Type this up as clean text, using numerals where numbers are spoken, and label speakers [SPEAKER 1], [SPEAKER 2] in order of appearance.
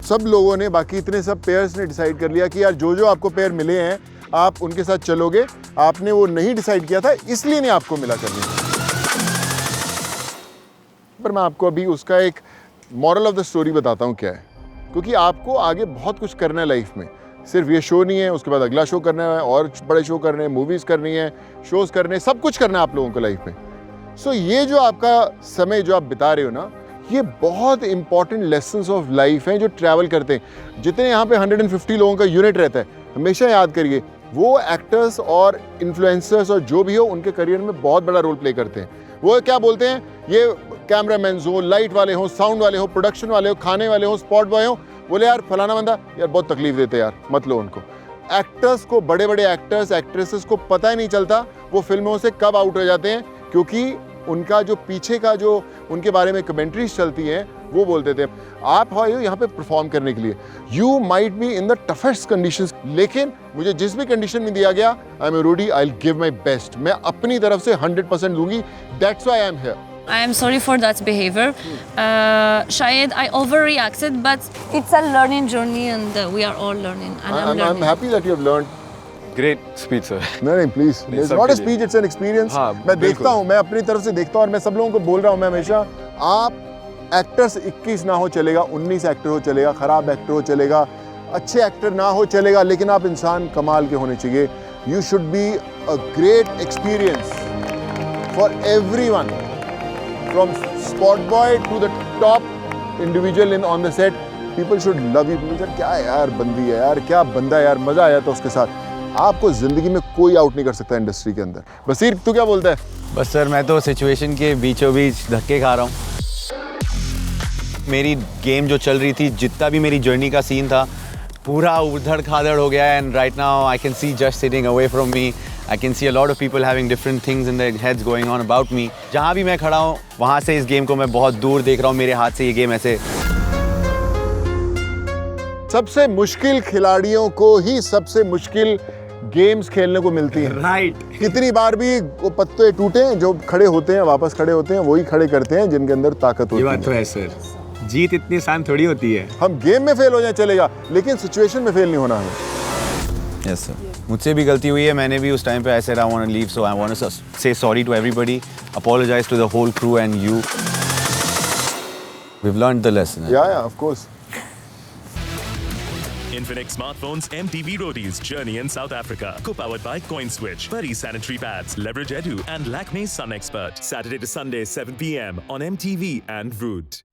[SPEAKER 1] सब लोगों ने, बाकी इतने सब पेयर्स ने डिसाइड कर लिया कि यार जो आपको पेयर मिले हैं आप उनके साथ चलोगे, आपने वो नहीं डिसाइड किया था इसलिए नहीं आपको मिला करने। पर मैं आपको अभी उसका एक मॉरल ऑफ द स्टोरी बताता हूँ क्या है, क्योंकि आपको आगे बहुत कुछ करना है लाइफ में। सिर्फ ये शो नहीं है, उसके बाद अगला शो करना है और बड़े शो करने हैं, मूवीज़ करनी है, शोज़ करने हैं, सब कुछ करना है आप लोगों को लाइफ में। सो ये जो आपका समय जो आप बिता रहे हो ना, ये बहुत इंपॉर्टेंट लेसन्स ऑफ लाइफ हैं जो ट्रैवल करते हैं। जितने यहाँ पे 150 लोगों का यूनिट रहता है, हमेशा याद करिए वो एक्टर्स और इन्फ्लुएंसर्स और जो भी हो उनके करियर में बहुत बड़ा रोल प्ले करते हैं। वो क्या बोलते हैं, ये कैमरामैन हो, लाइट वाले हो, साउंड वाले हो, प्रोडक्शन वाले हो, खाने वाले हो, स्पॉट बॉय हो, बोले यार फलाना बंदा यार बहुत तकलीफ देते हैं यार, मत लो उनको। एक्टर्स को, बड़े बड़े एक्टर्स एक्ट्रेसेस को पता ही नहीं चलता वो फिल्मों से कब आउट हो जाते हैं, क्योंकि उनका जो पीछे का जो उनके बारे में कमेंट्रीज चलती हैं वो बोलते थे आप हो यहाँ पे परफॉर्म करने के लिए, you might be in the toughest conditions, लेकिन मुझे जिस भी कंडीशन में दिया गया I am ready, I will give my best, मैं अपनी तरफ से 100% दूंगी, that's why I am here.
[SPEAKER 2] I am sorry for that behavior. Shayad, I overreacted, but it's a learning journey and we are all learning. And I'm learning.
[SPEAKER 1] I'm happy that you have learned.
[SPEAKER 3] Great speech, sir.
[SPEAKER 1] नहीं please, it's not a speech, it's an experience. मैं देखता हूँ, मैं अपनी तरफ से देखता हूँ और मैं सब लोगों को बोल रहा हूँ, मैं हमेशा, आप एक्टर्स 21 ना हो चलेगा, 19 एक्टर हो चलेगा, खराब एक्टर हो चलेगा, अच्छे एक्टर ना हो चलेगा, लेकिन आप इंसान कमाल के होने चाहिए। You should be a great experience for everyone, from spot boy to the top individual on the set. People should love you. People क्या यार बंदी है यार, क्या बंदा है यार, मजा आया तो उसके साथ। आपको जिंदगी में कोई आउट नहीं कर सकता इंडस्ट्री के अंदर। बसीर तू क्या बोलता है?
[SPEAKER 4] बस सर मैं तो सिचुएशन के बीचों बीच धक्के खा रहा हूँ। मेरी गेम जो चल रही थी, जितना भी मेरी जर्नी का सीन था, पूरा उधड़ खाधड़ हो गया है। And right now I can see just sitting away from me, I can see a lot of people having different things in their heads going on about me. जहाँ भी मैं खड़ा हूँ वहाँ से इस गेम को मैं बहुत दूर देख रहा हूँ, मेरे हाथ से ये गेम ऐसे।
[SPEAKER 1] सबसे मुश्किल खिलाड़ियों को ही सबसे मुश्किल गेम्स खेलने को मिलती हैं।
[SPEAKER 4] राइट।
[SPEAKER 1] कितनी बार भी वो पत्ते टूटे, जो खड़े होते हैं वापस खड़े होते हैं, वही खड़े करते हैं जिनके अंदर ताकत होती है।
[SPEAKER 5] ये बात तो है सर, जीत इतनी आसान थोड़ी होती है।
[SPEAKER 1] हम गेम में फेल हो जाए चलेगा, लेकिन सिचुएशन में फेल नहीं होना हमें।
[SPEAKER 4] यस सर, मुझसे भी गलती हुई है, मैंने भी उस टाइम पे ऐसे I want to leave, so I want to say sorry to everybody, apologize to the whole crew and you. We have learned the lesson.
[SPEAKER 1] Yeah of course.
[SPEAKER 6] Infinix Smartphones MTV Roadies Journey in South Africa. Co-powered by CoinSwitch, Pari Sanitary Pads, Leverage Edu and Lakme Sun Expert. Saturday to Sunday 7 p.m. on MTV and Root.